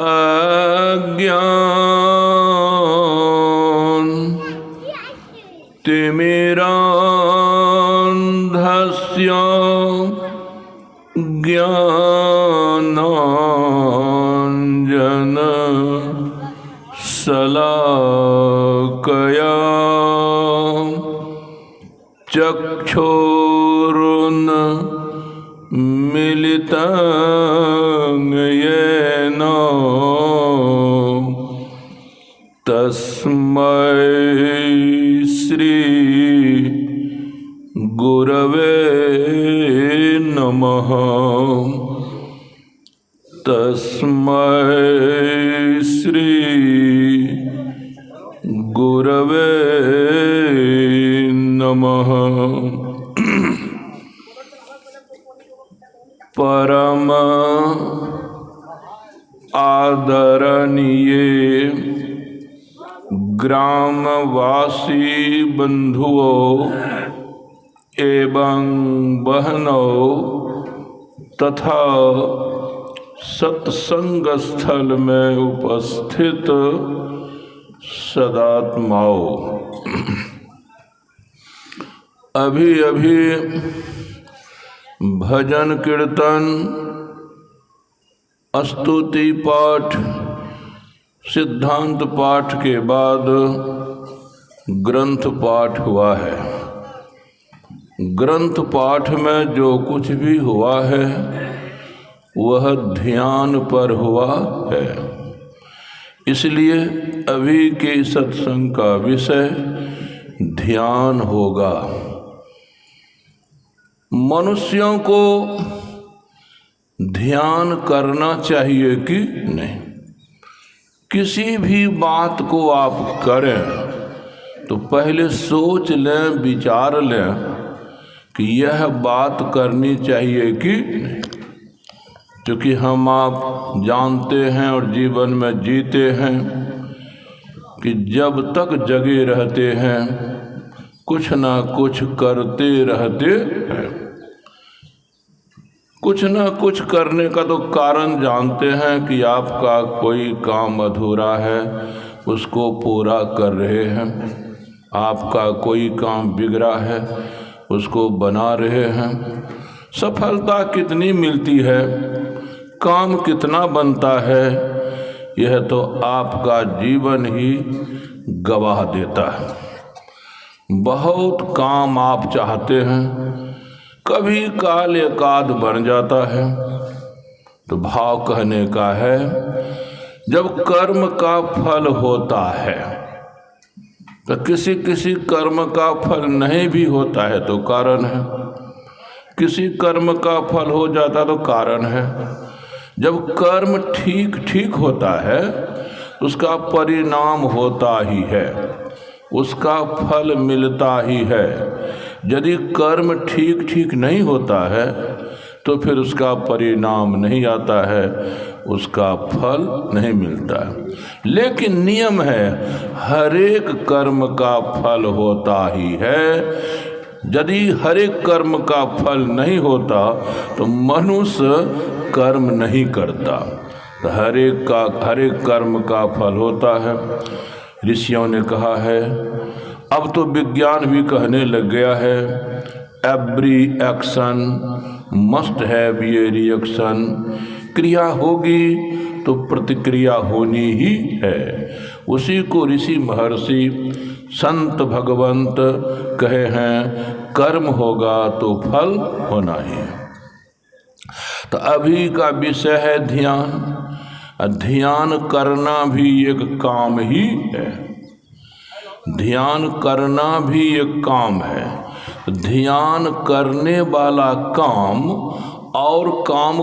अज्ञान तिमिरान्धस्य ज्ञानाञ्जन शलाकया चक्षुरुन्मीलितं येन तस्मै श्री गुरवे नमः। तस्मै श्री गुरवे नमः। परम आदरणीय ग्रामवासी बंधुओं एवं बहनों तथा सत्संग स्थल में उपस्थित सदात्माओं, अभी अभी भजन कीर्तन, स्तुति पाठ, सिद्धांत पाठ के बाद ग्रंथ पाठ हुआ है। ग्रंथ पाठ में जो कुछ भी हुआ है वह ध्यान पर हुआ है, इसलिए अभी के सत्संग का विषय ध्यान होगा। मनुष्यों को ध्यान करना चाहिए कि नहीं? किसी भी बात को आप करें तो पहले सोच लें, विचार लें कि यह बात करनी चाहिए कि नहीं। क्योंकि हम आप जानते हैं और जीवन में जीते हैं कि जब तक जगे रहते हैं कुछ ना कुछ करते रहते हैं। कुछ ना कुछ करने का तो कारण जानते हैं कि आपका कोई काम अधूरा है, उसको पूरा कर रहे हैं। आपका कोई काम बिगड़ा है, उसको बना रहे हैं। सफलता कितनी मिलती है, काम कितना बनता है, यह तो आपका जीवन ही गवाह देता है। बहुत काम आप चाहते हैं, कभी काल एकाध बन जाता है। तो भाव कहने का है, जब कर्म का फल होता है तो किसी किसी कर्म का फल नहीं भी होता है तो कारण है, किसी कर्म का फल हो जाता तो कारण है। जब कर्म ठीक ठीक होता है उसका परिणाम होता ही है, उसका फल मिलता ही है। यदि कर्म ठीक ठीक नहीं होता है तो फिर उसका परिणाम नहीं आता है, उसका फल नहीं मिलता है। लेकिन नियम है, हर एक कर्म का फल होता ही है। यदि हर एक कर्म का फल नहीं होता तो मनुष्य कर्म नहीं करता। तो हर एक कर्म का फल होता है। ऋषियों ने कहा है, अब तो विज्ञान भी कहने लग गया है, every action must have a reaction. क्रिया होगी तो प्रतिक्रिया होनी ही है। उसी को ऋषि महर्षि संत भगवंत कहे हैं, कर्म होगा तो फल होना ही है। तो अभी का विषय है ध्यान। ध्यान करना भी एक काम ही है। ध्यान करना भी एक काम है। ध्यान करने वाला काम और काम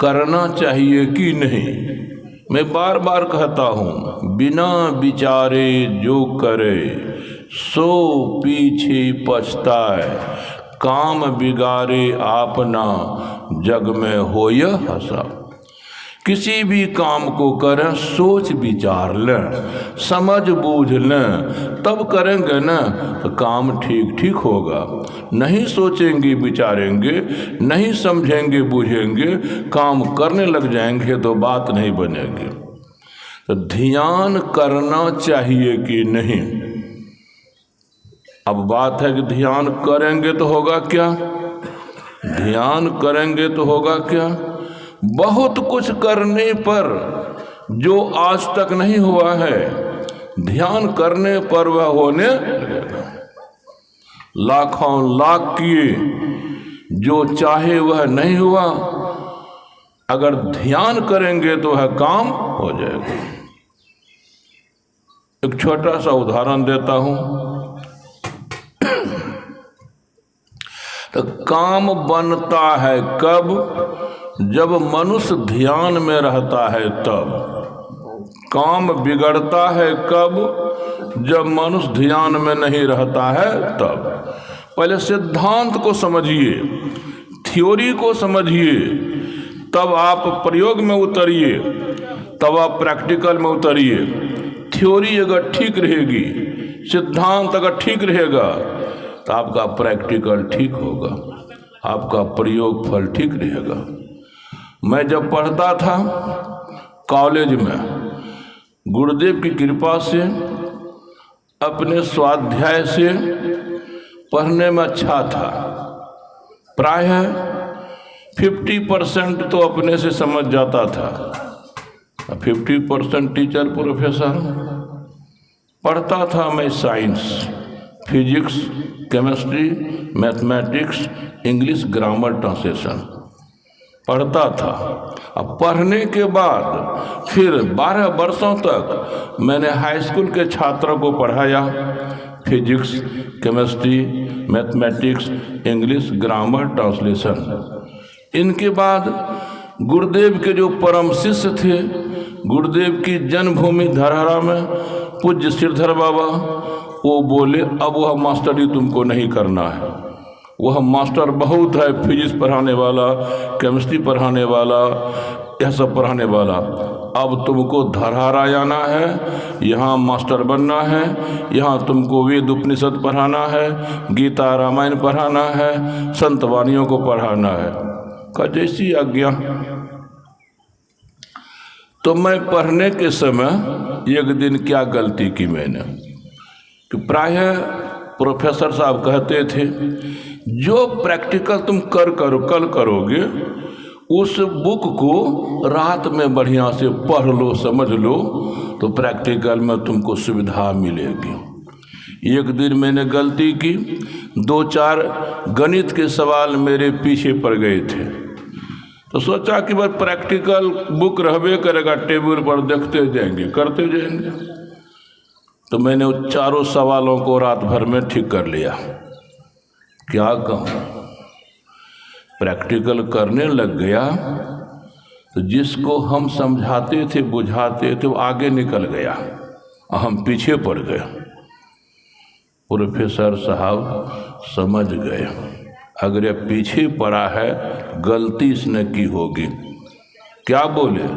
करना चाहिए कि नहीं? मैं बार बार कहता हूँ, बिना विचारे जो करे सो पीछे पछताए। काम बिगाड़े आपना जग में होय हंसा। किसी भी काम को करें सोच विचार लें, समझ बूझ लें, तब करेंगे ना तो काम ठीक ठीक होगा। नहीं सोचेंगे विचारेंगे, नहीं समझेंगे बूझेंगे, काम करने लग जाएंगे तो बात नहीं बनेगी। तो ध्यान करना चाहिए कि नहीं। अब बात है कि ध्यान करेंगे तो होगा क्या, ध्यान करेंगे तो होगा क्या। बहुत कुछ करने पर जो आज तक नहीं हुआ है, ध्यान करने पर वह होने लगेगा। लाखों लाख किए, जो चाहे वह नहीं हुआ, अगर ध्यान करेंगे तो वह काम हो जाएगा। एक छोटा सा उदाहरण देता हूं। तो काम बनता है कब, जब मनुष्य ध्यान में रहता है तब। काम बिगड़ता है कब, जब मनुष्य ध्यान में नहीं रहता है तब। पहले सिद्धांत को समझिए, थ्योरी को समझिए, तब आप प्रयोग में उतरिए, तब आप प्रैक्टिकल में उतरिए। थ्योरी अगर ठीक रहेगी, सिद्धांत अगर ठीक रहेगा, तो आपका प्रैक्टिकल ठीक होगा, आपका प्रयोग फल ठीक रहेगा। मैं जब पढ़ता था कॉलेज में, गुरुदेव की कृपा से, अपने स्वाध्याय से पढ़ने में अच्छा था। प्रायः 50% तो अपने से समझ जाता था, 50% टीचर प्रोफेसर। पढ़ता था मैं science, physics, chemistry, mathematics, English grammar translation पढ़ता था। अब पढ़ने के बाद फिर 12 वर्षों तक मैंने हाई स्कूल के छात्रों को पढ़ाया, physics, chemistry, mathematics, English grammar translation. इनके बाद गुरुदेव के जो परम शिष्य थे, गुरुदेव की जन्मभूमि धरहरा में पूज्य श्रीधर बाबा, वो बोले अब वह मास्टरी तुमको नहीं करना है। वह मास्टर बहुत है, फिजिक्स पढ़ाने वाला, केमिस्ट्री पढ़ाने वाला, यह सब पढ़ाने वाला। अब तुमको धरहरा आना है, यहाँ मास्टर बनना है, यहाँ तुमको वेद उपनिषद पढ़ाना है, गीता रामायण पढ़ाना है, संत वाणियों को पढ़ाना है। का जैसी आज्ञा। तो मैं पढ़ने के समय एक दिन क्या गलती की मैंने, कि प्रायः प्रोफेसर साहब कहते थे जो प्रैक्टिकल तुम कल करोगे, उस बुक को रात में बढ़िया से पढ़ लो, समझ लो, तो प्रैक्टिकल में तुमको सुविधा मिलेगी। एक दिन मैंने गलती की, 2-4 गणित के सवाल मेरे पीछे पड़ गए थे। तो सोचा कि बस प्रैक्टिकल बुक रहबे करेगा, टेबल पर देखते जाएंगे, करते जाएंगे। तो मैंने उन चारों सवालों को रात भर में ठीक कर लिया। क्या कहूँ, प्रैक्टिकल करने लग गया तो जिसको हम समझाते थे, बुझाते थे, वो आगे निकल गया और हम पीछे पड़ गए। प्रोफेसर साहब समझ गए, अगर ये पीछे पड़ा है गलती इसने की होगी। क्या बोले,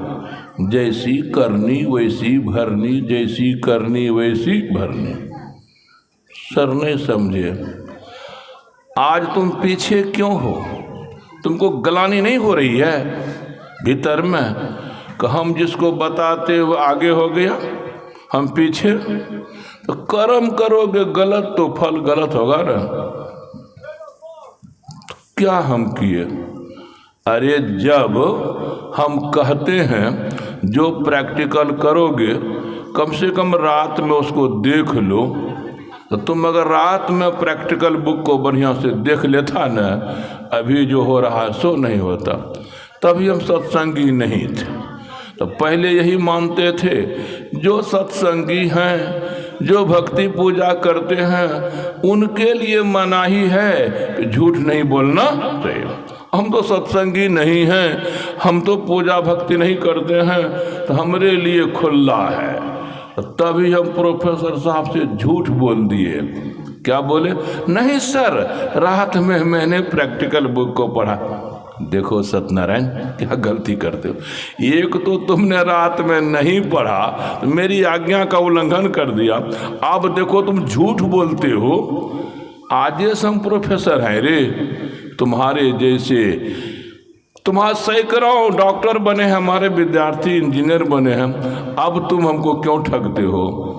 जैसी करनी वैसी भरनी, जैसी करनी वैसी भरनी। सर नहीं समझे, आज तुम पीछे क्यों हो? तुमको गलानी नहीं हो रही है भीतर में कि हम जिसको बताते वो आगे हो गया, हम पीछे? तो कर्म करोगे गलत तो फल गलत होगा ना। क्या हम किए? अरे जब हम कहते हैं जो प्रैक्टिकल करोगे कम से कम रात में उसको देख लो, तो तुम अगर रात में प्रैक्टिकल बुक को बढ़िया से देख लेता ना, अभी जो हो रहा है सो नहीं होता। तभी हम सत्संगी नहीं थे। तो पहले यही मानते थे जो सत्संगी हैं, जो भक्ति पूजा करते हैं, उनके लिए मनाही है कि झूठ नहीं बोलना चाहिए। हम तो सत्संगी नहीं हैं, हम तो पूजा भक्ति नहीं करते हैं, तो हमारे लिए खुला है। तभी हम प्रोफेसर साहब से झूठ बोल दिए। क्या बोले? नहीं सर, रात में मैंने प्रैक्टिकल बुक को पढ़ा। देखो सत्यनारायण क्या गलती करते हो, एक तो तुमने रात में नहीं पढ़ा तो मेरी आज्ञा का उल्लंघन कर दिया, अब देखो तुम झूठ बोलते हो। आज हम प्रोफेसर हैं रे, तुम्हारे जैसे तुम्हारे सैकड़ों डॉक्टर बने हैं, हमारे विद्यार्थी इंजीनियर बने हैं, अब तुम हमको क्यों ठगते हो।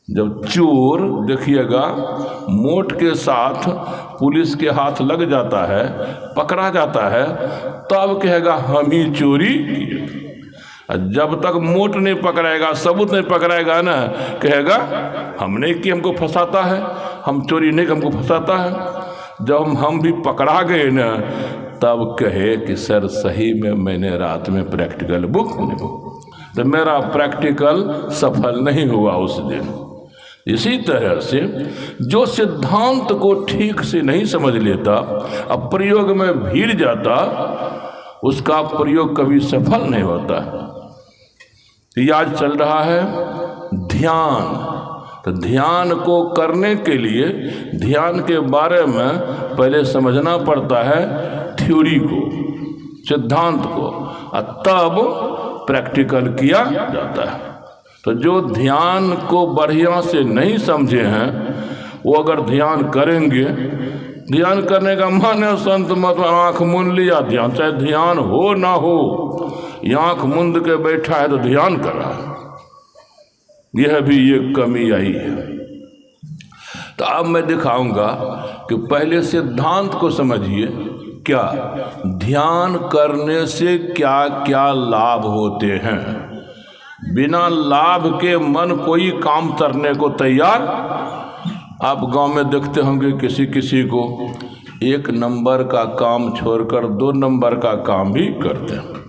जब चोर देखिएगा मोट के साथ पुलिस के हाथ लग जाता है, पकड़ा जाता है, तब कहेगा हम ही चोरी किए। जब तक मोट नहीं पकड़ाएगा, सबूत नहीं पकड़ाएगा ना, कहेगा हमने कि हमको फंसाता है, हम चोरी नहीं हमको फंसाता है। जब हम भी पकड़ा गए ना, तब कहे कि सर सही में मैंने रात में प्रैक्टिकल बुक नहीं, तो मेरा प्रैक्टिकल सफल नहीं हुआ उस दिन। इसी तरह से जो सिद्धांत को ठीक से नहीं समझ लेता, अब प्रयोग में भीड़ जाता, उसका प्रयोग कभी सफल नहीं होता। आज चल रहा है ध्यान, तो ध्यान को करने के लिए ध्यान के बारे में पहले समझना पड़ता है थ्योरी को, सिद्धांत को, और तब प्रैक्टिकल किया जाता है। तो जो ध्यान को बढ़िया से नहीं समझे हैं, वो अगर ध्यान करेंगे, ध्यान करने का मन है संत मत आँख मूंद लिया ध्यान, चाहे ध्यान हो ना हो, ये आँख मूंद के बैठा है तो ध्यान कर रहा है, यह भी एक कमी आई है। तो अब मैं दिखाऊंगा कि पहले सिद्धांत को समझिए, क्या ध्यान करने से क्या क्या लाभ होते हैं। बिना लाभ के मन कोई काम करने को तैयार। आप गांव में देखते होंगे किसी किसी को 1 नंबर का काम छोड़कर 2 नंबर का काम भी करते हैं,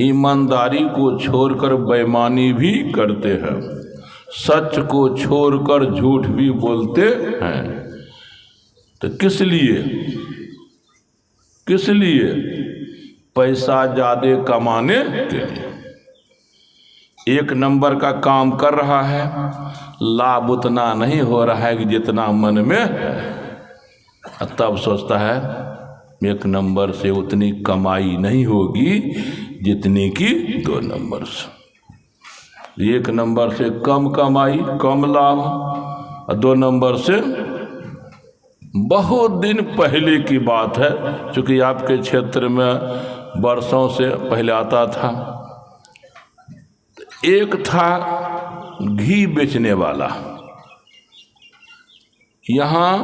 ईमानदारी को छोड़कर बेईमानी भी करते हैं, सच को छोड़कर झूठ भी बोलते हैं। तो किस लिए? पैसा ज़्यादा कमाने के लिए। 1 नंबर का काम कर रहा है, लाभ उतना नहीं हो रहा है कि जितना मन में है, तब सोचता है 1 नंबर से उतनी कमाई नहीं होगी जितनी कि 2 नंबर से। 1 नंबर से कम कमाई, कम लाभ, और 2 नंबर से बहुत दिन पहले की बात है, क्योंकि आपके क्षेत्र में वर्षों से पहले आता था। एक था घी बेचने वाला, यहाँ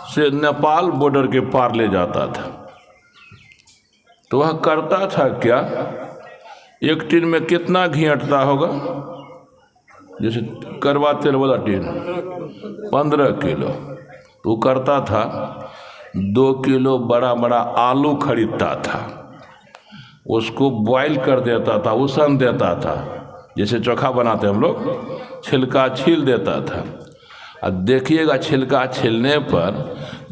से नेपाल बॉर्डर के पार ले जाता था। तो वह करता था क्या, एक टिन में कितना घी अटता होगा, जैसे करवा तेल वाला टिन 15 किलो। तो करता था 2 किलो बड़ा बड़ा आलू खरीदता था, उसको बॉईल कर देता था, उसन देता था, जैसे चोखा बनाते हम लोग, छिलका छील देता था। अब देखिएगा छिलका छीलने पर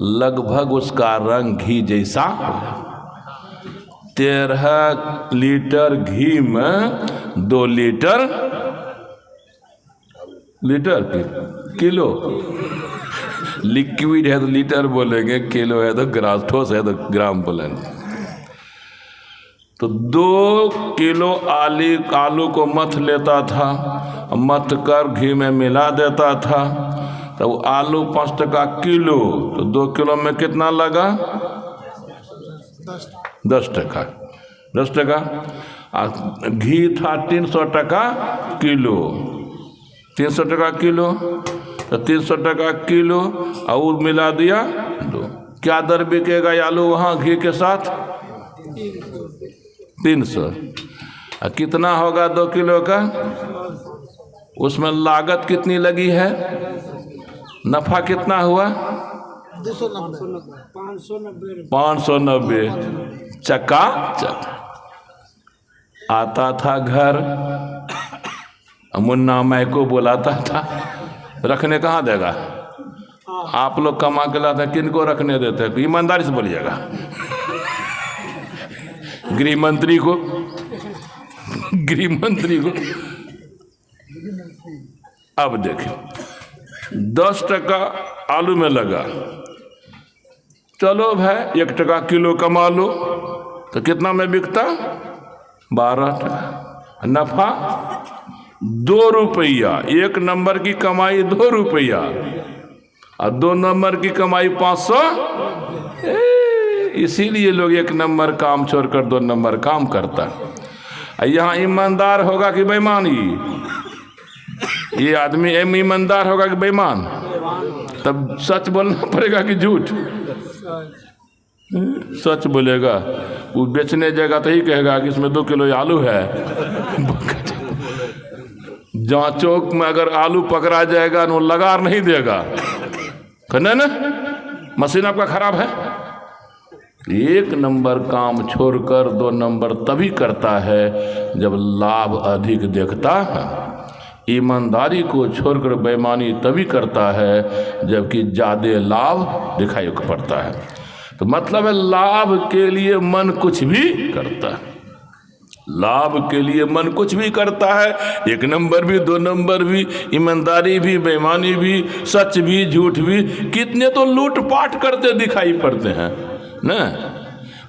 लगभग उसका रंग घी जैसा। 13 लीटर घी में 2 लीटर किलो, लिक्विड है तो लीटर बोलेंगे, किलो है तो ग्राम, ठोस है तो ग्राम बोलेंगे। तो 2 किलो आलू को मथ लेता था, मथ कर घी में मिला देता था। तो आलू 5 टका किलो, तो 2 किलो में कितना लगा, 10 टका। 10 टका। घी था 300 टका किलो, 300 टका किलो, तो 300 टका किलो और मिला दिया 2। क्या दर बिकेगा आलू वहाँ घी के साथ, 300। कितना होगा 2 किलो का, उसमें लागत कितनी लगी है, नफा कितना हुआ, 590। चका चक आता था घर, मुन्ना मैं को बुलाता था, रखने कहाँ देगा, आप लोग कमा के लाते हैं, किन को रखने देते हैं, ईमानदारी से बोलिएगा, गृह मंत्री को। अब देखिए 10 टका आलू में लगा, चलो भाई 1 टका किलो कमा लो, तो कितना में बिकता? 12 टका। नफा 2 रुपया। 1 नंबर की कमाई 2 रुपया और 2 नंबर की कमाई 500। इसीलिए लोग 1 नंबर काम छोड़कर 2 नंबर काम करता। यहाँ ईमानदार होगा कि बेईमानी? ये आदमी ईमानदार होगा कि बेईमान? तब सच बोलना पड़ेगा कि झूठ? सच बोलेगा। वो बेचने जाएगा तो ही कहेगा कि इसमें 2 किलो आलू है। जहाँ चौक में अगर आलू पकड़ा जाएगा वो लगार नहीं देगा, कहना ना मशीन आपका खराब है। 1 नंबर काम छोड़कर 2 नंबर तभी करता है जब लाभ अधिक देखता है। ईमानदारी को छोड़कर बेईमानी तभी करता है जबकि ज़्यादा लाभ दिखाई पड़ता है। तो मतलब है लाभ के लिए मन कुछ भी करता है। लाभ के लिए मन कुछ भी करता है। 1 नंबर भी 2 नंबर भी, ईमानदारी भी, बेईमानी भी, सच भी, झूठ भी। कितने तो लूटपाट करते दिखाई पड़ते हैं ना,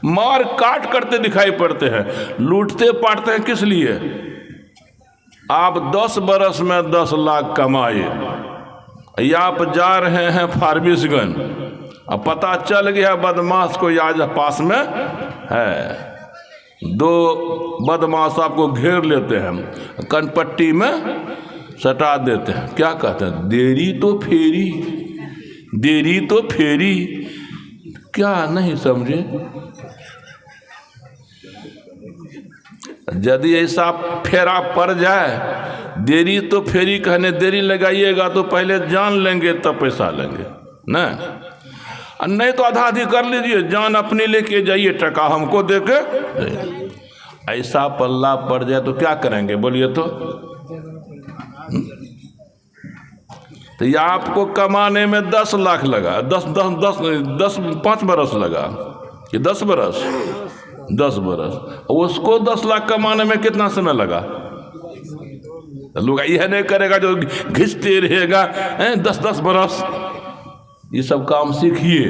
मार काट करते दिखाई पड़ते हैं। लूटते पाटते हैं किस लिए? आप 10 बरस में 10 लाख कमाए, या आप जा रहे हैं फारबिसगंज, अब पता चल गया बदमाश को आज पास में है। 2 बदमाश आपको घेर लेते हैं, कनपट्टी में सटा देते हैं। क्या कहते हैं? देरी तो फेरी, देरी तो फेरी। क्या नहीं समझे? यदि ऐसा फेरा पड़ जाए, देरी तो फेरी कहने देरी लगाइएगा तो पहले जान लेंगे तब पैसा लेंगे ना, नहीं तो आधा आधी कर लीजिए, जान अपनी लेके जाइए, टका हमको दे के। ऐसा पल्ला पड़ जाए तो क्या करेंगे बोलिए तो? तो ये आपको कमाने में 10 लाख लगा, 5 बरस लगा कि 10 बरस? 10 बरस। उसको 10 लाख कमाने में कितना समय लगा? लोग यह नहीं करेगा जो घिसते रहेगा 10-10 बरस। ये सब काम सीखिए।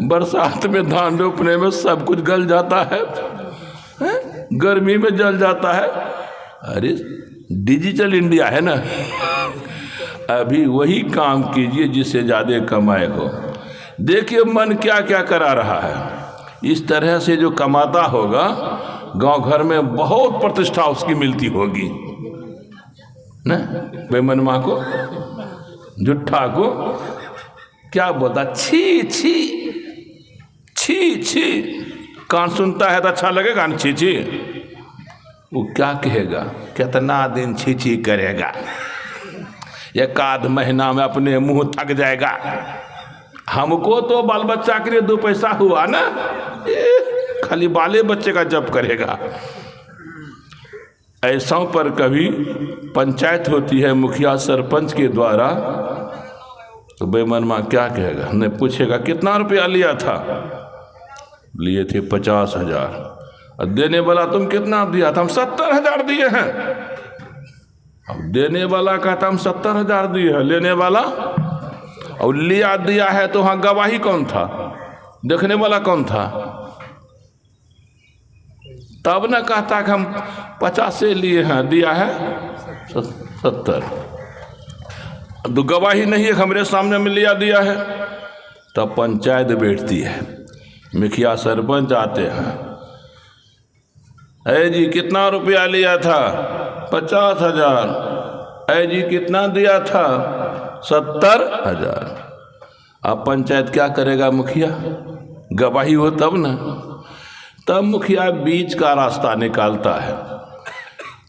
बरसात में धान रोपने में सब कुछ गल जाता है, गर्मी में जल जाता है। अरे डिजिटल इंडिया है ना, अभी वही काम कीजिए जिससे ज़्यादा कमाए हो। देखिए मन क्या क्या करा रहा है। इस तरह से जो कमाता होगा गांव घर में बहुत प्रतिष्ठा उसकी मिलती होगी ना। बेईमानवा को, झूठा को क्या बोलता? छी छी छी छी। कान सुनता है तो अच्छा लगेगा ना छी छी? वो क्या कहेगा? कितना दिन छी छी करेगा? 1 आध महीना में अपने मुंह थक जाएगा। हमको तो बाल बच्चा के लिए 2 पैसा हुआ ना, खाली बाले बच्चे का जप करेगा। ऐसा पर कभी पंचायत होती है मुखिया सरपंच के द्वारा, तो बेईमानवा क्या कहेगा? नहीं पूछेगा कितना रुपया लिया था? लिए थे 50,000। और देने वाला तुम कितना दिया था? हम 70,000 दिए हैं। अब देने वाला कहता हम 70,000 दिए हैं, लेने वाला और लिया दिया है तो वहाँ गवाही कौन था? देखने वाला कौन था? तब न कहता कि हम 50 लिए हैं, दिया है 70। तो गवाही नहीं है, हमारे सामने में लिया दिया है। तब पंचायत बैठती है, मुखिया सरपंच आते हैं। है जी कितना रुपया लिया था? 50,000। है जी कितना दिया था? 70,000। अब पंचायत क्या करेगा? मुखिया गवाही हो तब ना। तब मुखिया बीच का रास्ता निकालता है।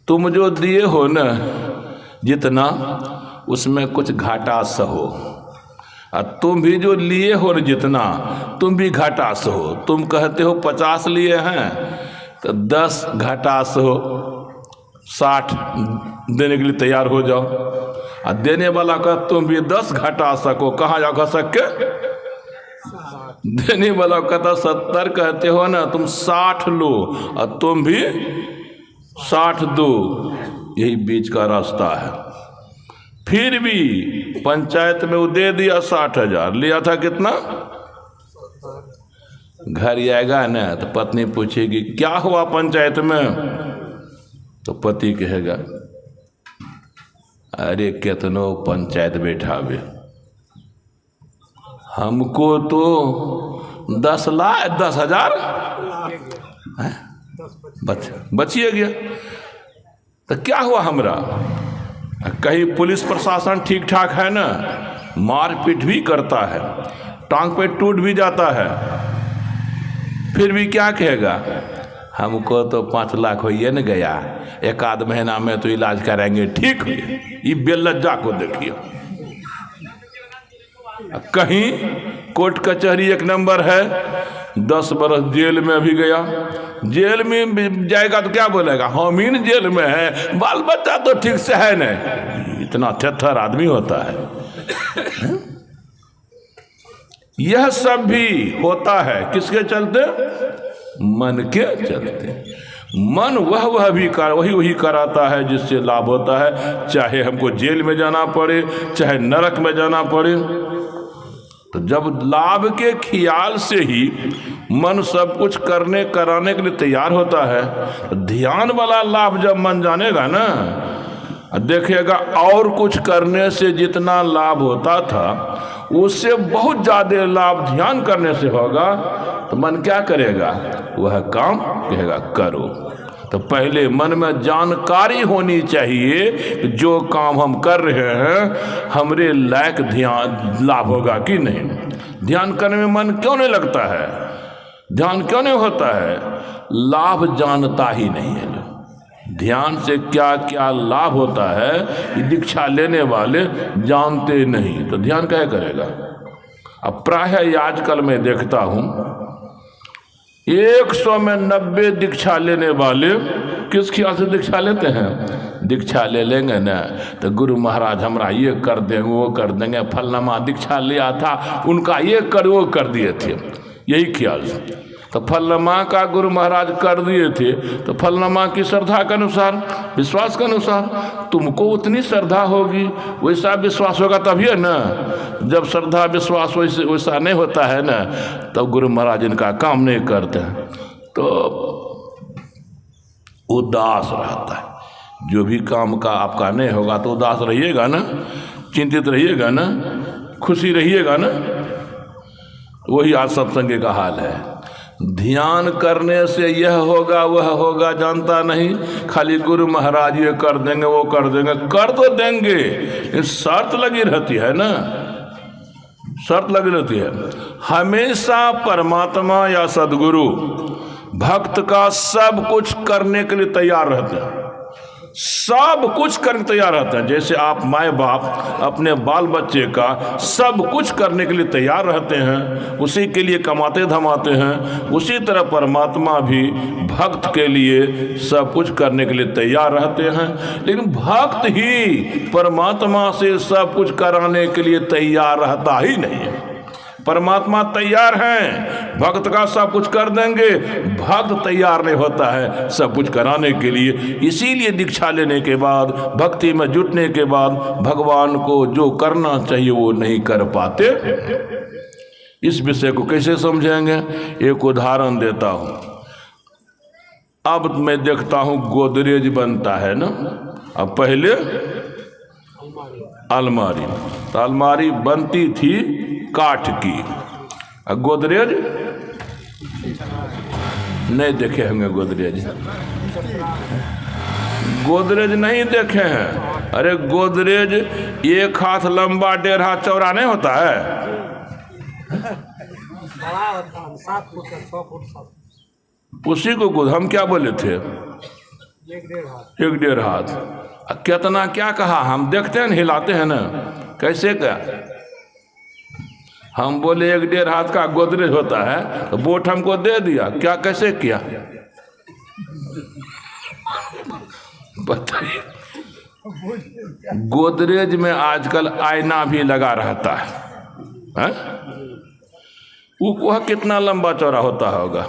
तुम जो दिए हो ना जितना, उसमें कुछ घाटा सहो, और तुम भी जो लिए हो न जितना, तुम भी घाटा सहो। तुम कहते हो 50 लिए हैं तो 10 घाटा सहो, 60 देने के लिए तैयार हो जाओ। और देने वाला का तुम भी 10 घाटा सको, कहाँ जा सके? देने वाला कहता 70 कहते हो ना, तुम 60 लो और तुम भी 60 दो। यही बीच का रास्ता है। फिर भी पंचायत में वो दे दिया 60,000, लिया था कितना? घर आएगा ना तो पत्नी पूछेगी क्या हुआ पंचायत में, तो पति कहेगा अरे कितनो पंचायत बैठावे, हमको तो 10,000 बचिए गया। तो क्या हुआ हमरा? कहीं पुलिस प्रशासन ठीक ठाक है ना, मारपीट भी करता है, टांग पे टूट भी जाता है, फिर भी क्या कहेगा हमको तो 5 लाख होइए न गया, 1 आध महीना में तो इलाज कराएंगे ठीक है। ये बेलज्जा को देखिए। कहीं कोर्ट कचहरी 1 नंबर है, 10 बरस जेल में भी गया, जेल में जाएगा तो क्या बोलेगा हम ही जेल में है, बाल बच्चा तो ठीक से है नहीं। इतना थेथर आदमी होता है। यह सब भी होता है किसके चलते? मन के चलते। मन वह भी वही कराता है जिससे लाभ होता है, चाहे हमको जेल में जाना पड़े, चाहे नरक में जाना पड़े। तो जब लाभ के ख्याल से ही मन सब कुछ कराने के लिए तैयार होता है, तो ध्यान वाला लाभ जब मन जानेगा ना, देखेगा और कुछ करने से जितना लाभ होता था उससे बहुत ज़्यादा लाभ ध्यान करने से होगा, तो मन क्या करेगा? वह काम कहेगा करो। तो पहले मन में जानकारी होनी चाहिए कि जो काम हम कर रहे हैं हमरे लायक ध्यान लाभ होगा कि नहीं। ध्यान करने में मन क्यों नहीं लगता है? ध्यान क्यों नहीं होता है? लाभ जानता ही नहीं है। ध्यान से क्या क्या लाभ होता है ये दीक्षा लेने वाले जानते नहीं, तो ध्यान क्या करेगा? अब प्राय आजकल मैं देखता हूँ 100 में 90 दीक्षा लेने वाले किस ख्याल से दीक्षा लेते हैं? दीक्षा ले लेंगे ना तो गुरु महाराज हमरा ये कर देंगे वो कर देंगे, फलनामा दीक्षा लिया था उनका ये कर वो कर दिए थे, यही ख्याल से। तो फलनामा का गुरु महाराज कर दिए थे तो फलनामा की श्रद्धा के अनुसार, विश्वास के अनुसार तुमको उतनी श्रद्धा होगी, वैसा विश्वास होगा तभी है ना। जब श्रद्धा विश्वास वैसा नहीं होता है ना, तब गुरु महाराज इनका काम नहीं करते हैं, तो उदास रहता है। जो भी काम का आपका नहीं होगा तो उदास रहिएगा ना, चिंतित रहिएगा ना, खुशी रहिएगा ना। वही आज सत्संग का हाल है। ध्यान करने से यह होगा वह होगा जानता नहीं, खाली गुरु महाराज ये कर देंगे वो कर देंगे, कर तो देंगे, शर्त लगी रहती है ना, शर्त लगी रहती है। हमेशा परमात्मा या सदगुरु भक्त का सब कुछ करने के लिए तैयार रहते हैं, सब कुछ करने तैयार रहते हैं। जैसे आप माए बाप अपने बाल बच्चे का सब कुछ करने के लिए तैयार रहते हैं, उसी के लिए कमाते धमाते हैं, उसी तरह परमात्मा भी भक्त के लिए सब कुछ करने के लिए तैयार रहते हैं। लेकिन भक्त ही परमात्मा से सब कुछ कराने के लिए तैयार रहता ही नहीं है। परमात्मा तैयार हैं, भक्त का सब कुछ कर देंगे, भक्त तैयार नहीं होता है सब कुछ कराने के लिए। इसीलिए दीक्षा लेने के बाद, भक्ति में जुटने के बाद भगवान को जो करना चाहिए वो नहीं कर पाते। इस विषय को कैसे समझेंगे? एक उदाहरण देता हूँ। अब मैं देखता हूँ गोदरेज बनता है ना, अब पहले अलमारी, तो अलमारी बनती थी काठ की, गोदरेज नहीं देखे होंगे। गोदरेज नहीं देखे हैं? अरे गोदरेज 1 हाथ लंबा 1.5 हाथ चौड़ा नहीं होता है, बड़ा होता है 7 फुट 6 फुट। उसी को हम क्या बोले थे? 1.5 हाथ। कितना क्या कहा? हम देखते हैं ना, हिलाते हैं ना, कैसे क्या? हम बोले 1.5 हाथ का गोदरेज होता है, तो बोट हमको दे दिया, क्या कैसे किया बताइए। गोदरेज में आजकल आईना भी लगा रहता है, वह कितना लंबा चौड़ा होता होगा?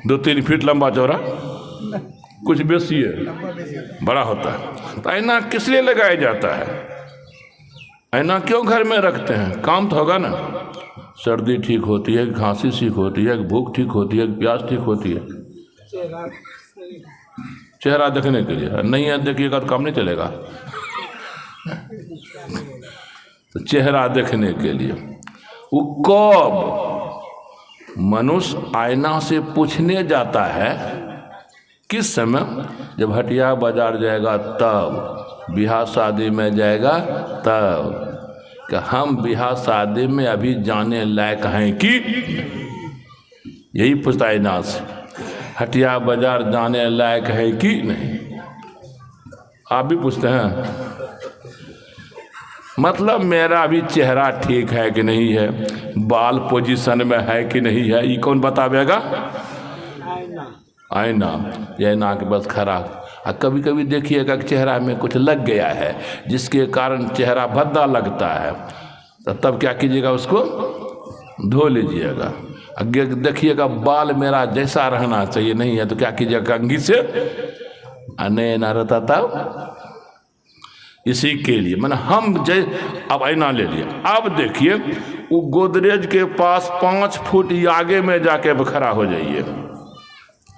2-3 फीट लंबा चौड़ा, कुछ बेसी है, बड़ा होता है। तो ऐना किस लिए लगाया जाता है? ऐना क्यों घर में रखते हैं? काम तो होगा ना। सर्दी ठीक होती है, खांसी ठीक होती है, भूख ठीक होती है, प्यास ठीक होती है, चेहरा देखने के लिए। नहीं है देखिएगा तो काम नहीं चलेगा। तो चेहरा देखने के लिए वो कब मनुष्य आईना से पूछने जाता है? किस समय? जब हटिया बाजार जाएगा तब, ब्याह शादी में जाएगा तब, कि हम ब्याह शादी में अभी जाने लायक हैं कि? यही पूछता है आईना से, हटिया बाजार जाने लायक है कि नहीं? आप भी पूछते हैं? मतलब मेरा अभी चेहरा ठीक है कि नहीं है, बाल पोजीशन में है कि नहीं है, ये कौन बतावेगा? आईना। ये आईना के बस खराब। और कभी कभी देखिएगा कि चेहरा में कुछ लग गया है जिसके कारण चेहरा भद्दा लगता है, तो तब क्या कीजिएगा? उसको धो लीजिएगा। आगे देखिएगा बाल मेरा जैसा रहना चाहिए, नहीं है तो क्या कीजिएगा? कंघी से अने ना रहता था। इसी के लिए मैंने हम अब आईना ले लिया। अब देखिए वो गोदरेज के पास 5 फुट आगे में जाके खड़ा हो जाइए,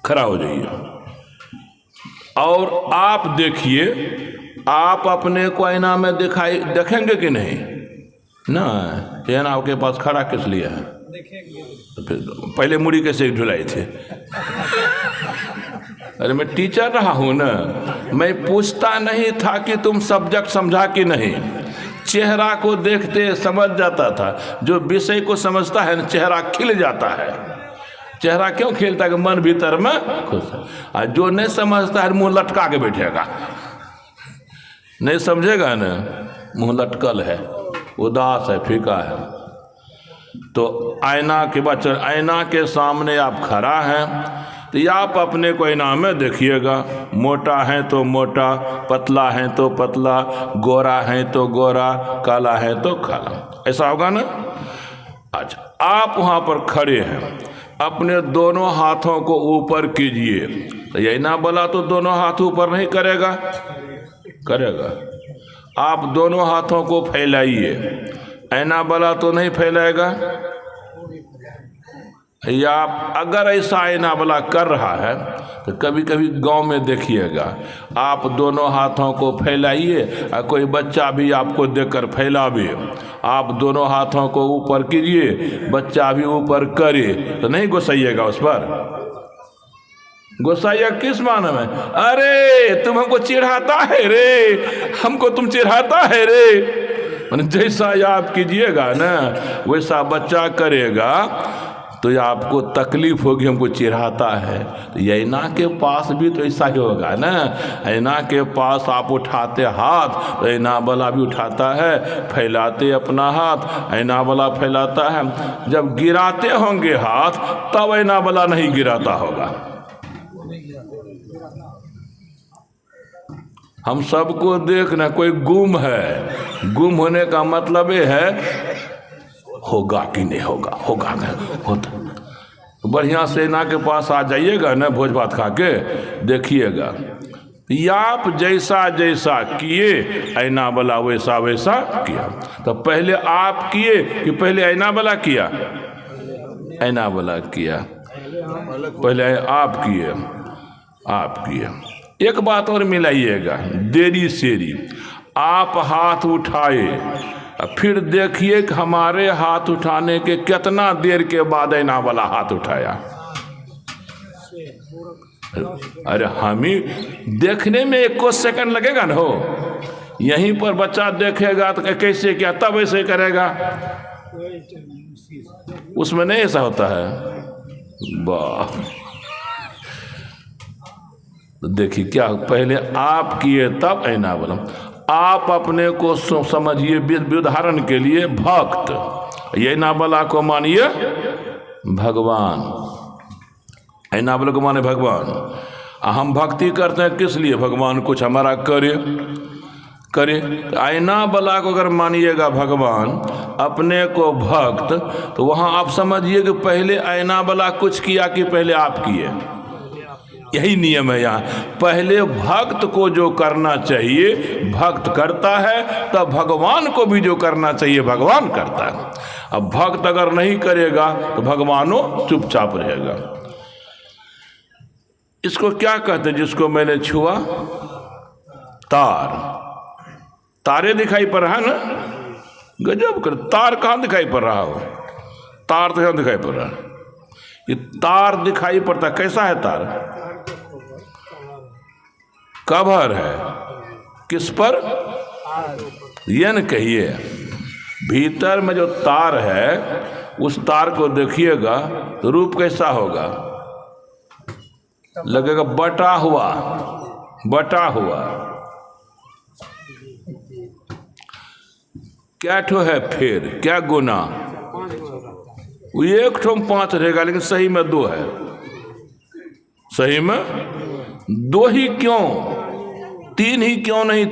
खड़ा हो जाइए। और आप देखिए, आप अपने को आईना में देखेंगे कि नहीं? ना, ये ना आपके पास खड़ा किस लिए है? तो फिर पहले मुड़ी कैसे झुलाई थे? अरे मैं टीचर रहा हूँ ना, मैं पूछता नहीं था कि तुम सब्जेक्ट समझा कि नहीं, चेहरा को देखते समझ जाता था। जो विषय को समझता है ना, चेहरा खिल जाता है। चेहरा क्यों खिलता है? कि मन भीतर में खुश है। और जो नहीं समझता है मुंह लटका के बैठेगा, नहीं समझेगा ना, मुंह लटकल है, उदास है, फीका है। तो आईना के बाद आईना के सामने आप खड़ा हैं तो आप अपने को आईना में देखिएगा। मोटा है तो मोटा, पतला है तो पतला, गोरा है तो गोरा, काला है तो काला, ऐसा होगा ना? अच्छा, आप वहाँ पर खड़े हैं, अपने दोनों हाथों को ऊपर कीजिए। तो ये आईना वाला तो दोनों हाथ ऊपर नहीं करेगा, करेगा। आप दोनों हाथों को फैलाइए, आईना वाला तो नहीं फैलाएगा। या अगर ऐसा आईना वाला कर रहा है तो कभी कभी गांव में देखिएगा, आप दोनों हाथों को फैलाइए और कोई बच्चा भी आपको देखकर फैलावे, आप दोनों हाथों को ऊपर कीजिए, बच्चा भी ऊपर करे, तो नहीं गुस्साइएगा उस पर। गुस्साइया किस माने में? अरे तुम हमको चिढ़ाता है रे, हमको तुम चिढ़ाता है रे। जैसा आप कीजिएगा ना वैसा बच्चा करेगा, तो आपको तकलीफ होगी, हमको चिढ़ाता है। तो आईना के पास भी तो ऐसा ही होगा ना। आईना के पास आप उठाते हाथ तो आईना वाला भी उठाता है, फैलाते अपना हाथ, आईना वाला फैलाता है। जब गिराते होंगे हाथ तब आईना वाला नहीं गिराता होगा। हम सबको देखना, कोई गुम है, गुम होने का मतलब ये है होगा कि नहीं होगा, होगा होता। बढ़िया से आईना के पास आ जाइएगा ना, भोज भात खा के देखिएगा, आप जैसा जैसा किए आईना वाला वैसा वैसा किया। तो पहले आप किए कि पहले आईना वाला किया? आईना वाला किया, पहले आप किए, आप किए। एक बात और मिलाइएगा, देरी सेरी। आप हाथ उठाए, फिर देखिए कि हमारे हाथ उठाने के कितना देर के बाद आईना वाला हाथ उठाया। अरे हम ही देखने में 1 सेकंड लगेगा ना, हो यहीं पर बच्चा देखेगा तो कैसे किया, तब ऐसे करेगा, उसमें नहीं ऐसा होता है। वाह, देखिए क्या पहले आप किए तब आईना वाला। आप अपने को समझिए, उदाहरण के लिए भक्त, ये आईना वाला को मानिए भगवान, आईना वाला को माने भगवान। हम भक्ति करते हैं किस लिए? भगवान कुछ हमारा करे करे। आईना वाला को अगर मानिएगा भगवान, अपने को भक्त, तो वहाँ आप समझिए कि पहले आईना वाला कुछ किया कि पहले आप किए? यही नियम है यहाँ। पहले भक्त को जो करना चाहिए भक्त करता है, तब भगवान को भी जो करना चाहिए भगवान करता है। अब भक्त अगर नहीं करेगा तो भगवानो चुपचाप रहेगा। इसको क्या कहते हैं जिसको मैंने छुआ? तार। तारे दिखाई पड़ रहा है ना, गजब कर। तार कहाँ दिखाई पड़ रहा हो? तार तो यहाँ दिखाई पड़ रहा है। ये तार दिखाई पड़ता, कैसा है तार? कवर है किस पर? ये न कहिए, भीतर में जो तार है उस तार को देखिएगा तो रूप कैसा होगा? लगेगा बटा हुआ, बटा हुआ। क्या ठो है फिर? क्या गुना? एक ठो 5 रहेगा, लेकिन सही में 2 है। सही में 2 ही क्यों? 3 ही क्यों नहीं?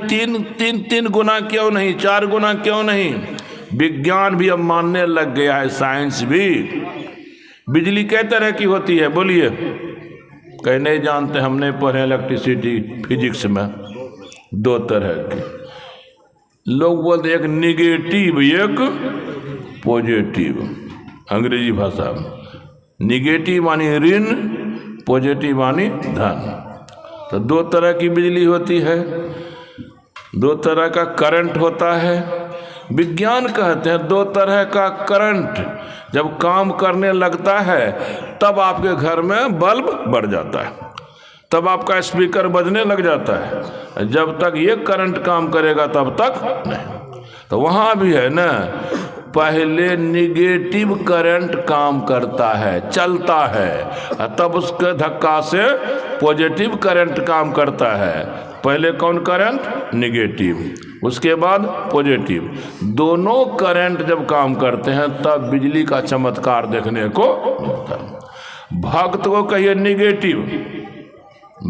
3 गुना क्यों नहीं? 4 गुना क्यों नहीं? विज्ञान भी अब मानने लग गया है, साइंस भी। बिजली कै तरह की होती है बोलिए? कहीं नहीं जानते, हमने पढ़े इलेक्ट्रिसिटी फिजिक्स में। 2 तरह की। लोग बोलते एक निगेटिव एक पॉजिटिव। अंग्रेजी भाषा में निगेटिव मानी ऋण, पॉजिटिव मानी धन। तो 2 तरह की बिजली होती है, 2 तरह का करंट होता है। विज्ञान कहते हैं 2 तरह का करंट जब काम करने लगता है तब आपके घर में बल्ब बढ़ जाता है, तब आपका स्पीकर बजने लग जाता है। जब तक ये करंट काम करेगा तब तक नहीं। तो वहाँ भी है ना, पहले निगेटिव करंट काम करता है, चलता है, तब उसके धक्का से पॉजिटिव करंट काम करता है। पहले कौन करंट? निगेटिव, उसके बाद पॉजिटिव। दोनों करंट जब काम करते हैं तब बिजली का चमत्कार देखने को मिलता है। भक्त को कहिए निगेटिव,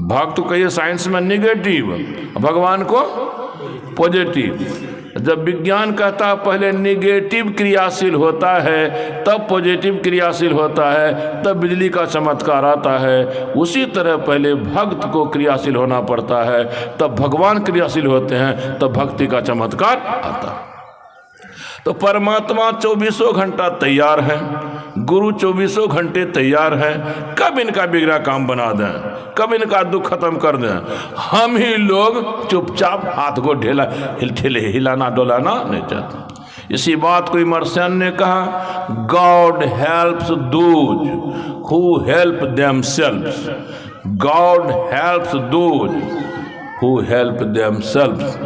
भक्त को कहिए साइंस में निगेटिव, भगवान को पॉजिटिव। जब विज्ञान कहता है पहले निगेटिव क्रियाशील होता है तब पॉजिटिव क्रियाशील होता है, तब बिजली का चमत्कार आता है, उसी तरह पहले भक्त को क्रियाशील होना पड़ता है, तब भगवान क्रियाशील होते हैं, तब भक्ति का चमत्कार आता है। तो परमात्मा 24 घंटा तैयार है, गुरु 24 घंटे तैयार है। कब इनका बिगड़ा काम बना दें, कब इनका दुख खत्म कर दें? हम ही लोग चुपचाप हाथ को हिलाना डोलाना नहीं चाहते। इसी बात को इमर्सन ने कहा, God helps those who help themselves. God helps those who help themselves.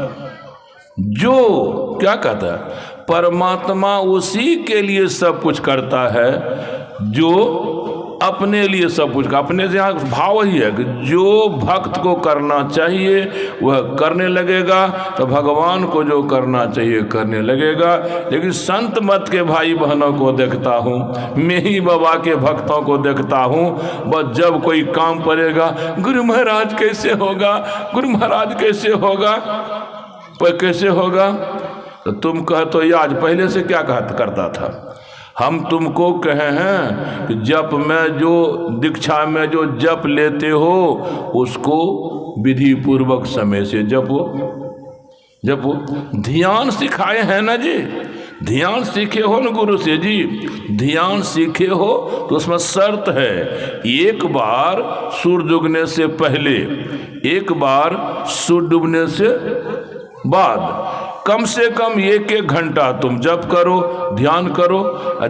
जो क्या कहता है? परमात्मा उसी के लिए सब कुछ करता है जो अपने लिए सब कुछ का। अपने से यहाँ भाव ही है कि जो भक्त को करना चाहिए वह करने लगेगा, तो भगवान को जो करना चाहिए करने लगेगा। लेकिन संत मत के भाई बहनों को देखता हूँ, मैं ही बाबा के भक्तों को देखता हूँ, बस जब कोई काम पड़ेगा, गुरु महाराज कैसे होगा, गुरु महाराज कैसे होगा, पर कैसे होगा? तो तुम कह तो ये आज पहले से क्या करता था? हम तुमको कहे हैं कि जप में जो दीक्षा में जो जप लेते हो उसको विधि पूर्वक समय से जपो। जपो। ध्यान सिखाए हैं ना जी, ध्यान सीखे हो ना गुरु से जी, ध्यान सीखे हो तो उसमें शर्त है, एक बार सूर्य उगने से पहले, एक बार सूर्य डूबने से बाद कम से कम 1-1 घंटा तुम जप करो, ध्यान करो।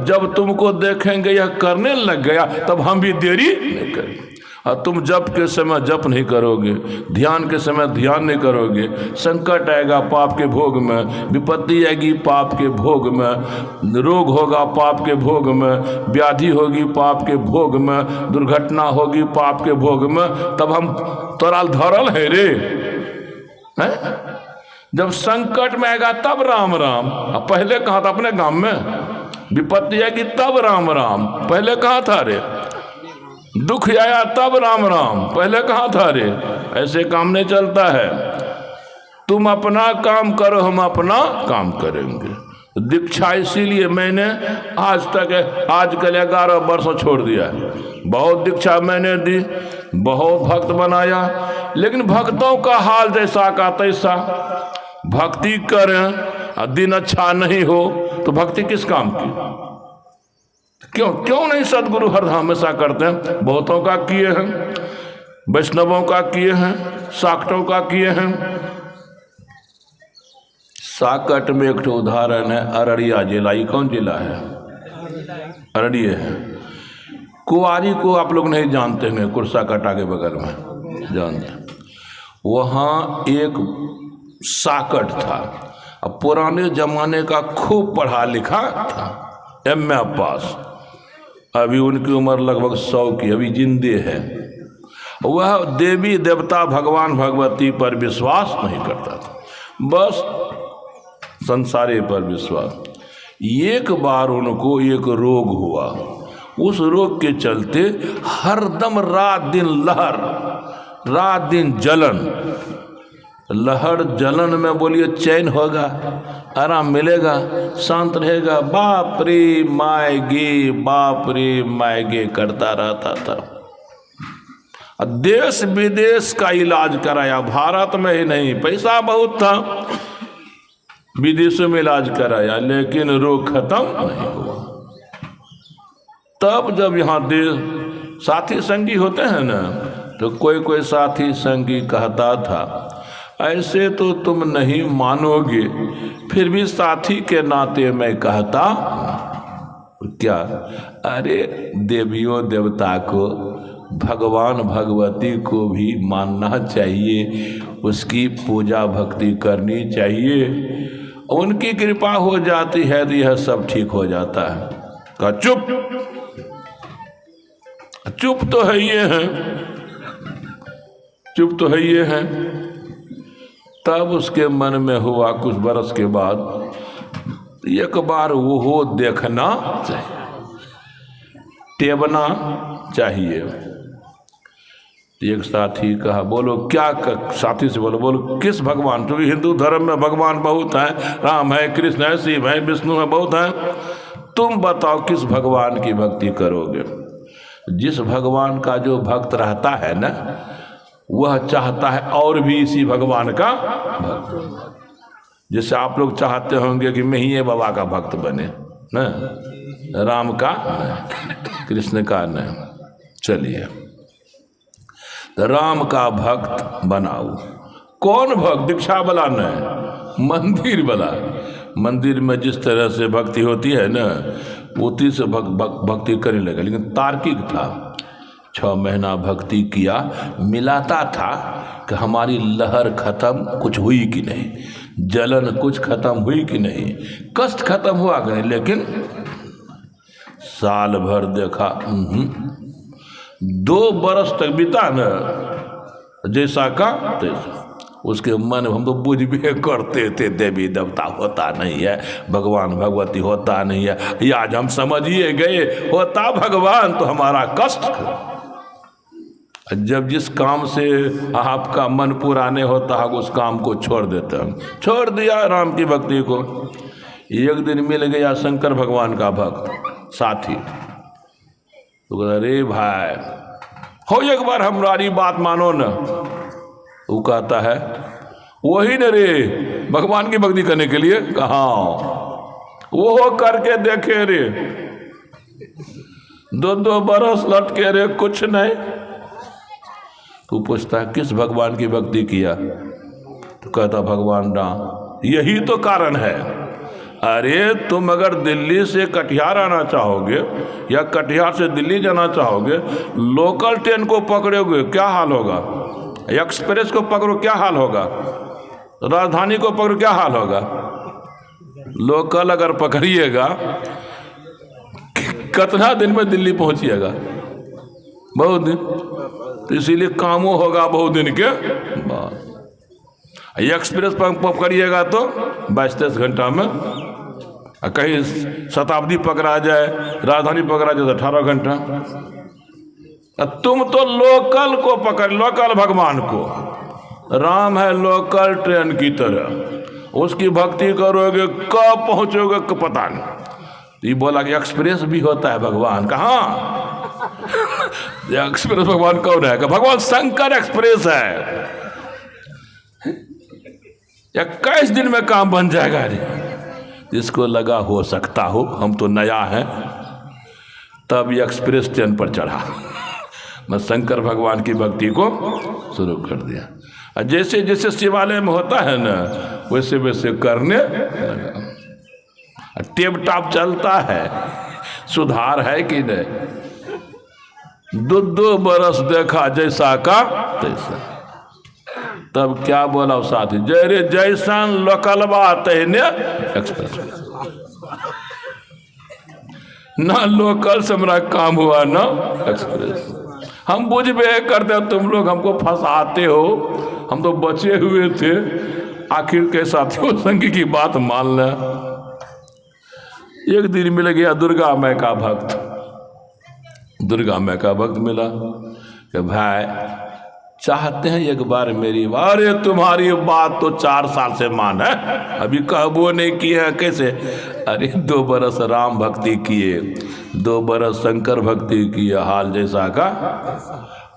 जब तुमको देखेंगे यह करने लग गया तब हम भी देरी नहीं करेंगे। और तुम जप के समय जप नहीं करोगे, ध्यान के समय ध्यान नहीं करोगे, संकट आएगा पाप के भोग में, विपत्ति आएगी पाप के भोग में, रोग होगा पाप के भोग में, व्याधि होगी पाप के भोग में, दुर्घटना होगी पाप के भोग में, तब हम तोराल धरल है रे हैं? जब संकट में आएगा तब राम राम। पहले कहाँ था? अपने गांव में विपत्ति आएगी तब राम राम, पहले कहाँ था रे? दुख आया तब राम राम, पहले कहाँ था रे? ऐसे काम नहीं चलता है। तुम अपना काम करो, हम अपना काम करेंगे। दीक्षा इसीलिए मैंने आजकल 11 वर्षों छोड़ दिया। बहुत दीक्षा मैंने दी, बहुत भक्त बनाया, लेकिन भक्तों का हाल जैसा का तैसा। भक्ति करें और दिन अच्छा नहीं हो तो भक्ति किस काम की? क्यों नहीं सदगुरु हर हमेशा करते हैं? बहुतों का किए हैं, वैष्णवों का किए हैं, साकटों का किए हैं। साकट में एक उदाहरण है, अररिया जिला। ये कौन जिला है? अररिया है। कुआरी को आप लोग नहीं जानते हैं, कुर्सा कटा के बगल में जानते। वहाँ एक साकट था, अब पुराने जमाने का खूब पढ़ा लिखा था, M.A. पास। अभी उनकी उम्र लगभग 100 की, अभी जिंदे है। वह देवी देवता भगवान भगवती पर विश्वास नहीं करता था, बस संसारे पर विश्वास। एक बार उनको एक रोग हुआ। उस रोग के चलते हरदम रात दिन लहर, रात दिन जलन। लहर जलन में बोलिए चैन होगा, आराम मिलेगा, शांत रहेगा। बाप रे मायगे करता रहता था। देश विदेश का इलाज कराया, भारत में ही नहीं, पैसा बहुत था, विदेशों में इलाज कराया, लेकिन रोग खत्म नहीं हुआ। तब जब यहाँ देश साथी संगी होते हैं ना, तो कोई साथी संगी कहता था, ऐसे तो तुम नहीं मानोगे, फिर भी साथी के नाते मैं कहता क्या, अरे देवियों देवता को, भगवान भगवती को भी मानना चाहिए, उसकी पूजा भक्ति करनी चाहिए, उनकी कृपा हो जाती है तो यह सब ठीक हो जाता है। कहा चुप तो है ये हैं, चुप तो है ये हैं। तब उसके मन में हुआ कुछ बरस के बाद, एक बार वो देखना चाहिए, टेबना चाहिए। एक साथी कहा, बोलो क्या साथी से बोलो किस भगवान, क्योंकि हिंदू धर्म में भगवान बहुत हैं, राम है, कृष्ण है, शिव है, विष्णु है, बहुत हैं। तुम बताओ किस भगवान की भक्ति करोगे? जिस भगवान का जो भक्त रहता है ना, वह चाहता है और भी इसी भगवान का भक्त। जैसे आप लोग चाहते होंगे कि मैं ही बाबा का भक्त बने ना, राम का नहीं, कृष्ण का नहीं। चलिए राम का भक्त बनाओ। कौन भक्त? दीक्षा वाला नहीं, मंदिर वाला। मंदिर में जिस तरह से भक्ति होती है ना, उसी से भक्ति करने लगा। लेकिन तार्किक था। 6 महीना भक्ति किया, मिलाता था कि हमारी लहर खत्म कुछ हुई कि नहीं, जलन कुछ खत्म हुई कि नहीं, कष्ट खत्म हुआ कि नहीं। लेकिन साल भर देखा, 2 बरस तक बीता न, जैसा का तैसा। उसके मन में हम तो बुझ भी करते थे, देवी देवता होता नहीं है, भगवान भगवती होता नहीं है। ये आज हम समझिए गए, होता भगवान तो हमारा कष्ट। जब जिस काम से आपका मन पूरा नहीं होता है, उस काम को छोड़ देते हैं। छोड़ दिया राम की भक्ति को। एक दिन मिल गया शंकर भगवान का भक्त साथी, तो कहता, अरे भाई हो एक बार हमारी बात मानो न। वो कहता है, वही न रे भगवान की भक्ति करने के लिए कहा, वो करके देखे रे, 2 बरस लटके रे, कुछ नहीं। तू पूछता है किस भगवान की भक्ति किया? तो कहता भगवान राम। यही तो कारण है। अरे तुम अगर दिल्ली से कटिहार आना चाहोगे या कटिहार से दिल्ली जाना चाहोगे, लोकल ट्रेन को पकड़ोगे क्या हाल होगा, एक्सप्रेस को पकड़ो क्या हाल होगा, राजधानी को पकड़ो क्या हाल होगा। लोकल अगर पकड़िएगा कितना दिन में दिल्ली पहुंचिएगा? बहुत दिन। तो इसीलिए कामों होगा बहुत दिन के बाद। एक्सप्रेस पकड़िएगा तो 22-23 घंटा में, कहीं शताब्दी पकड़ा जाए, राजधानी पकड़ा जाए तो 18 घंटा। तुम तो लोकल को पकड़, लोकल भगवान को। राम है लोकल ट्रेन की तरह, उसकी भक्ति करोगे कब पहुंचोगे पता नहीं। ये बोला कि एक्सप्रेस भी होता है भगवान, कहाँ ये एक्सप्रेस भगवान कौन है? कि भगवान शंकर एक्सप्रेस है। 21 दिन में काम बन जाएगा। अरे जिसको लगा हो सकता हो, हम तो नया है, तब ये एक्सप्रेस ट्रेन पर चढ़ा, मैं शंकर भगवान की भक्ति को शुरू कर दिया। और जैसे जैसे शिवालय में होता है ना, वैसे वैसे करने लगा। टेप टाप चलता है, सुधार है कि नहीं। 2 बरस देखा जैसा का तैसा। तब क्या बोला साथी, जय रे जैसन लोकलवा तहने एक्सप्रेस। ना लोकल से हमारा काम हुआ ना एक्सप्रेस। हम बुझबे करते, तुम लोग हमको फंसाते हो, हम तो बचे हुए थे। आखिर के साथियों संगी की बात मान लें। एक दिन मिल गया दुर्गा माई का भक्त, दुर्गा माई का भक्त मिला कि भाई चाहते हैं एक बार मेरी बात। अरे तुम्हारी बात तो 4 साल से मान है, अभी कहबो नहीं किए हैं, कैसे? अरे 2 बरस राम भक्ति किए, 2 बरस शंकर भक्ति किए, हाल जैसा का।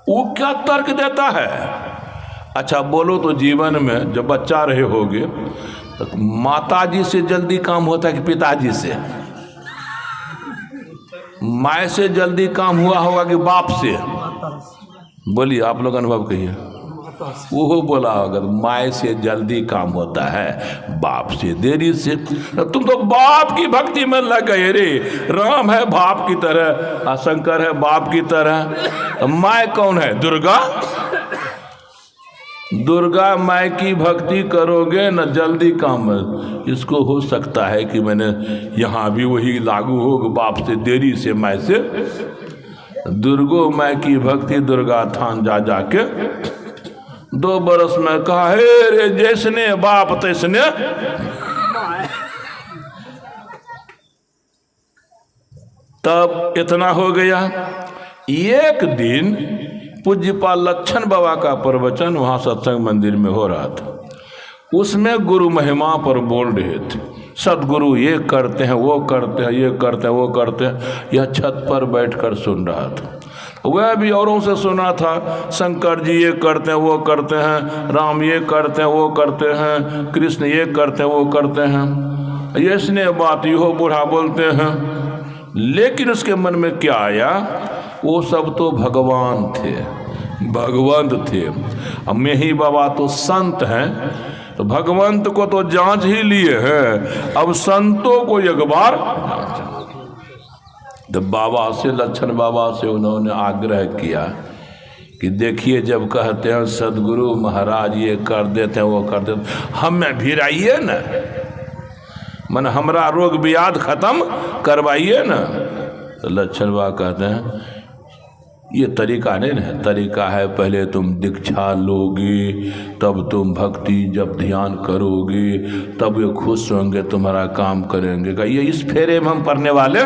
वो क्या तर्क देता है? अच्छा बोलो तो जीवन में जब बच्चा रहे होगे तो माताजी से जल्दी काम होता है कि पिताजी से? माँ से जल्दी काम हुआ होगा कि बाप से? बोलिए, आप लोग अनुभव कहिए। वो बोला होगा माँ से जल्दी काम होता है, बाप से देरी से। तुम तो बाप की भक्ति में लग गए रे। राम है बाप की तरह, शंकर है बाप की तरह, माँ कौन है? दुर्गा। दुर्गा माई की भक्ति करोगे न जल्दी काम। इसको हो सकता है कि मैंने यहाँ भी वही लागू हो, बाप से देरी से माई से। दुर्गो माई की भक्ति दुर्गा थान जा जाके 2 बरस में कहा, हे रे जैसने बाप तैसने। तब इतना हो गया। एक दिन पूज्यपाल लक्षण बाबा का प्रवचन वहाँ सत्संग मंदिर में हो रहा था। उसमें गुरु महिमा पर बोल रहे थे। सदगुरु ये करते हैं, वो करते हैं, ये करते हैं, वो करते हैं। यह छत पर बैठकर सुन रहा था। वह भी औरों से सुना था, शंकर जी ये करते हैं, वो करते हैं, राम ये करते हैं, वो करते हैं, कृष्ण ये करते हैं, वो करते हैं। ये स्नेह बात यो बूढ़ा बोलते हैं। लेकिन उसके मन में क्या आया, वो सब तो भगवान थे, भगवंत थे। अब में ही बाबा तो संत हैं, तो भगवंत को तो जांच ही लिए हैं, अब संतों को एक बार। तो बाबा से, लक्षण बाबा से उन्होंने आग्रह किया कि देखिए, जब कहते हैं सदगुरु महाराज ये कर देते हैं, वो कर देते हैं, हमें भिराइए न, मन हमारा रोग ब्याध खत्म करवाइए न। तो लक्षण बाबा कहते हैं ये तरीका नहीं है। तरीका है पहले तुम दीक्षा लोगे, तब तुम भक्ति जब ध्यान करोगे, तब ये खुश होंगे, तुम्हारा काम करेंगे। का ये इस फेरे में हम पढ़ने वाले।